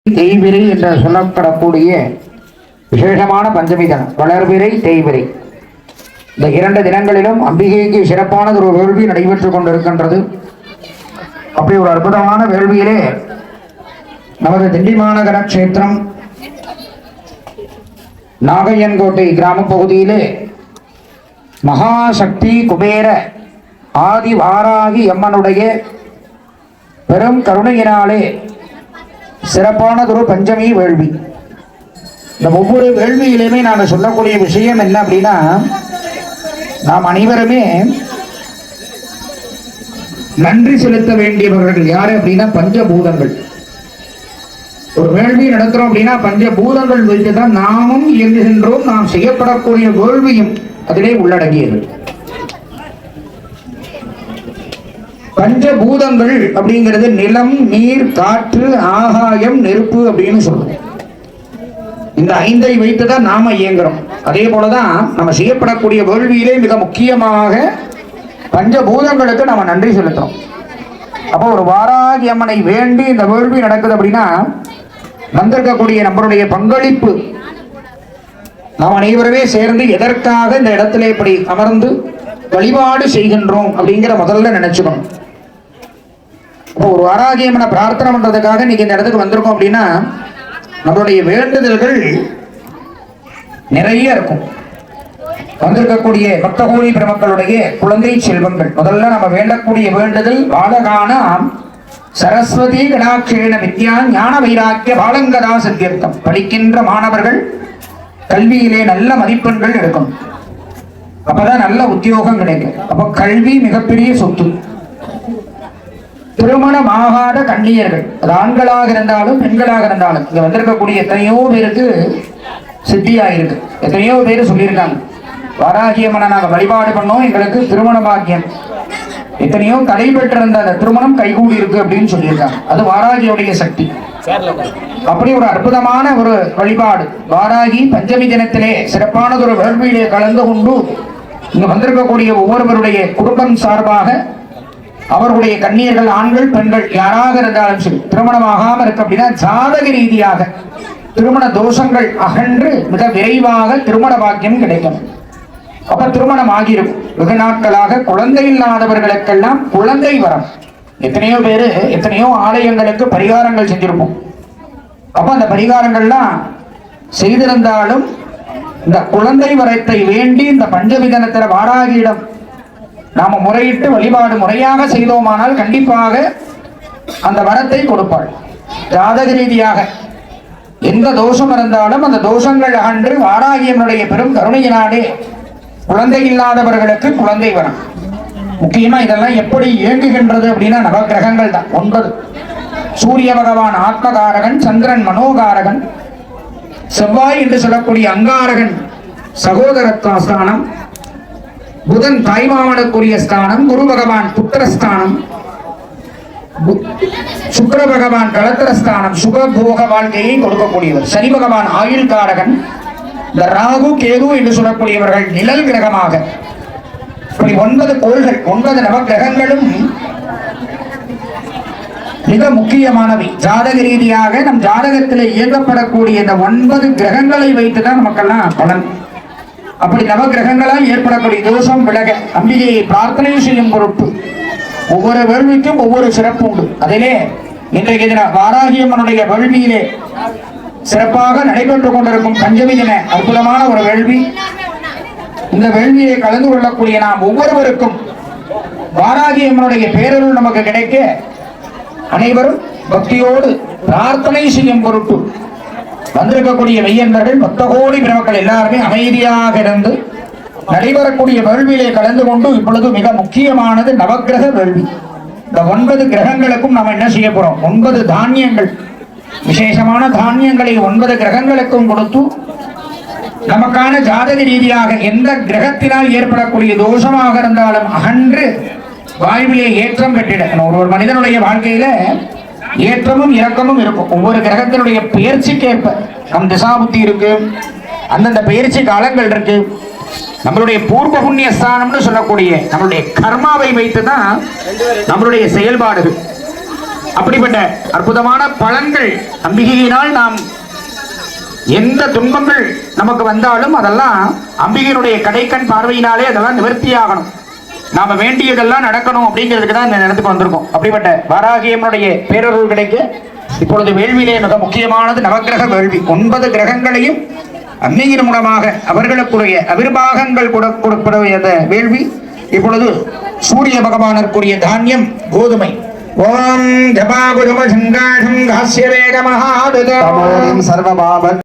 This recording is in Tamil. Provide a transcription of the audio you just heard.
தேய்விரை என்று சொல்லப்படக்கூடிய விசேஷமான பஞ்சமி தினம் வளர்பிறை தேய்விரை. இந்த 2 தினங்களிலும் அம்பிகைக்கு சிறப்பானது ஒரு வேள்வி நடைபெற்றுக் கொண்டிருக்கின்றது. அப்படி ஒரு அற்புதமான வேள்வியிலே நமது திண்டி மாநகர கஷேத்திரம் நாகையன்கோட்டை கிராம பகுதியிலே மகாசக்தி குபேர ஆதி வாராகி அம்மனுடைய பெரும் கருணையினாலே சிறப்பானதொரு பஞ்சமி வேள்வி. இந்த ஒவ்வொரு வேள்வியிலுமே நான் சொல்லக்கூடிய விஷயம் என்ன அப்படின்னா, நாம் அனைவருமே நன்றி செலுத்த வேண்டியவர்கள் யாரு அப்படின்னா பஞ்சபூதங்கள். ஒரு வேள்வி நடத்துறோம் அப்படின்னா பஞ்சபூதங்கள் வைத்துதான் நாமும் இயங்குகின்றோம். நாம் செய்யப்படக்கூடிய வேள்வியும் அதிலே உள்ளடங்கியது. பஞ்சபூதங்கள் அப்படிங்கிறது நிலம், நீர், காற்று, ஆகாயம், நெருப்பு அப்படின்னு சொல்லுவோம். இந்த 5ஐ வைத்துதான் நாம இயங்குறோம். அதே போலதான் நம்ம செய்யப்படக்கூடிய வேள்வியிலே மிக முக்கியமாக பஞ்சபூதங்களுக்கு நம்ம நன்றி செலுத்துறோம். அப்போ ஒரு வாராகி அம்மனை வேண்டி இந்த வேள்வி நடக்குது அப்படின்னா வந்திருக்கக்கூடிய நம்மளுடைய பங்களிப்பு நாம் அனைவருமே சேர்ந்து எதற்காக இந்த இடத்துல இப்படி அமர்ந்து வழிபாடு செய்கின்றோம் அப்படிங்கிற முதல்ல நினைச்சுக்கணும். ஒரு வாராகி அம்மனை பிரார்த்தனை பண்றதுக்காக இன்னைக்கு இந்த இடத்துக்கு வந்திருக்கோம் அப்படின்னா நம்மளுடைய வேண்டுதல்கள் நிறைய இருக்கும். வந்திருக்கக்கூடிய பக்த கோடி பெருமக்களுடைய குழந்தை செல்வங்கள் முதல்ல நம்ம வேண்டக்கூடிய வேண்டுதல் பாலகானாம் சரஸ்வதி கடாட்சேன வித்யா ஞான வைராக்கிய பாலங்கதா சத்தியர்த்தம். படிக்கின்ற மாணவர்கள் கல்வியிலே நல்ல மதிப்பெண்கள் எடுக்கும். அப்பதான் நல்ல உத்தியோகம் கிடைக்கும். அப்ப கல்வி மிகப்பெரிய சொத்து. திருமணம் ஆகாத கன்னியர்கள், அது ஆண்களாக இருந்தாலும் பெண்களாக இருந்தாலும், இங்க வந்திருக்கக்கூடிய எத்தனையோ பேருக்கு சித்தியாயிருக்கு. எத்தனையோ பேர் சொல்லியிருக்காங்க, வாராகி அம்மனை நாங்க வழிபாடு பண்ணோம், எங்களுக்கு திருமண பாக்கியம், எத்தனையோ தடை பெற்றிருந்த அந்த திருமணம் கைகூடி இருக்கு அப்படின்னு சொல்லியிருக்காங்க. அது வாராகியுடைய சக்தி. அப்படி ஒரு அற்புதமான ஒரு வழிபாடு வாராகி பஞ்சமி தினத்திலே சிறப்பானது ஒரு வேள்வியிலே கலந்து கொண்டு இங்க வந்திருக்கக்கூடிய ஒவ்வொருவருடைய குடும்பம் சார்பாக அவர்களுடைய கன்னியர்கள் ஆண்கள் பெண்கள் யாராக இருந்தாலும் சரி திருமணமாகாம இருக்கு அப்படின்னா ஜாதக ரீதியாக திருமண தோஷங்கள் அகன்று மிக விரைவாக திருமண பாக்கியம் கிடைக்கும். அப்ப திருமணம் ஆகியிருக்கும். வெகு நாட்களாக குழந்தை இல்லாதவர்களுக்கெல்லாம் குழந்தை வரம். எத்தனையோ பேரு எத்தனையோ ஆலயங்களுக்கு பரிகாரங்கள் செஞ்சிருப்போம். அப்ப அந்த பரிகாரங்கள்லாம் செய்திருந்தாலும் இந்த குழந்தை வரத்தை வேண்டி இந்த பஞ்சமி தினத்துல வாராகியிடம் நாம முறையிட்டு வழிபாடு முறையாக செய்தோமானால் கண்டிப்பாக அந்த வரத்தை கொடுப்பாள். ஜாதக ரீதியாக எந்த தோஷம் இருந்தாலும் அந்த தோஷங்கள் அகன்று வாராகியனுடைய பெரும் கருணையினாலே குழந்தை இல்லாதவர்களுக்கு குழந்தை வரம். முக்கியமா இதெல்லாம் எப்படி இயங்குகின்றது அப்படின்னா நவகிரகங்கள் தான் 9. சூரிய பகவான் ஆத்மகாரகன், சந்திரன் மனோகாரகன், செவ்வாய் என்று சொல்லக்கூடிய அங்காரகன் சகோதரத்வஸ்தானம், புதன் தாய்மாமனுக்குரிய ஸ்தானம், குரு பகவான் புத்திரஸ்தானம், சுக்கிர பகவான் கலத்திரஸ்தானம், சுகபோக வாழ்க்கையை கொடுக்கக்கூடியவர், சனி பகவான் ஆயுள் காரகன், இந்த ராகு கேது என்று சொல்லக்கூடியவர்கள் நிழல் கிரகமாக. இப்படி 9 கோள்கள் 9 நவகிரகங்களும் மிக முக்கியமானவை. ஜாதக ரீதியாக நம் ஜாதகத்தில் இயங்கப்படக்கூடிய இந்த 9 கிரகங்களை வைத்துதான் நமக்கெல்லாம் பலன். அப்படி நவகிரகங்களால் ஏற்படக்கூடிய தோஷம் விலக அம்பிகையை பிரார்த்தனை செய்யும் பொருட்டு ஒவ்வொரு வேள்விக்கும் ஒவ்வொரு சிறப்பு உண்டு. அதிலே இன்றைக்கு தின வாராகி அம்மனுடைய வேள்வியிலே சிறப்பாக நடைபெற்றுக் கொண்டிருக்கும் பஞ்சமி தின அற்புதமான ஒரு வேள்வி. இந்த வேள்வியை கலந்து கொள்ளக்கூடிய நாம் ஒவ்வொருவருக்கும் வாராகி அம்மனுடைய பேரருள் நமக்கு கிடைக்க அனைவரும் பக்தியோடு பிரார்த்தனை செய்யும் பொருட்டு வந்திருக்கக்கூடிய மெய்யன்பர்கள் பக்த கோடி பெருமக்கள் எல்லாருமே அமைதியாக இருந்து நடைபெறக்கூடிய வேள்வியிலே கலந்து கொண்டு இப்பொழுது மிக முக்கியமானது நவகிரக வேள்வி. இந்த 9 கிரகங்களுக்கும் நாம் என்ன செய்ய போறோம்? 9 தானியங்கள், விசேஷமான தானியங்களை 9 கிரகங்களுக்கும் கொடுத்து நமக்கான ஜாதக ரீதியாக எந்த கிரகத்தினால் ஏற்படக்கூடிய தோஷமாக இருந்தாலும் அகன்று வாழ்விலே ஏற்றம் பெற்றிட. ஒரு மனிதனுடைய வாழ்க்கையில ஏற்றமும் இறக்கமும் இருக்கும். ஒவ்வொரு கிரகத்தினுடைய பெயர்ச்சிக்கு ஏற்ப நம் திசாபுத்தி இருக்கு, அந்தந்த பெயர்ச்சி காலங்கள் இருக்கு. நம்மளுடைய பூர்வ புண்ணிய ஸ்தானம்னு சொல்லக்கூடிய நம்மளுடைய கர்மாவை வைத்துதான் நம்மளுடைய செயல்பாடுகள். அப்படிப்பட்ட அற்புதமான பலன்கள் அம்பிகையினால் நாம் எந்த துன்பங்கள் நமக்கு வந்தாலும் அதெல்லாம் அம்பிகையினுடைய கடைக்கண் பார்வையினாலே அதெல்லாம் நிவர்த்தியாகணும். நாம வேண்டியதெல்லாம் நடக்கணும் அப்படிங்கிறதுக்கு தான் இந்த இடத்துக்கு வந்திருக்கோம். அப்படிப்பட்ட வாராகியம்மனுடைய பேரருள் கிடைக்க இப்பொழுது வேள்வியிலே மிக முக்கியமானது நவக்கிரக வேள்வி. 9 கிரகங்களையும் அன்னையின் மூலமாக அவர்களுக்குரிய அவிர்வாகங்கள் கொடுக்கக்கூடிய வேள்வி. இப்பொழுது சூரிய பகவானுக்குரிய தானியம் கோதுமை. ஓம் ஜபாகுஜம சங்காஷம் காஸ்ய வேக மகாதுதம் சர்வபாவ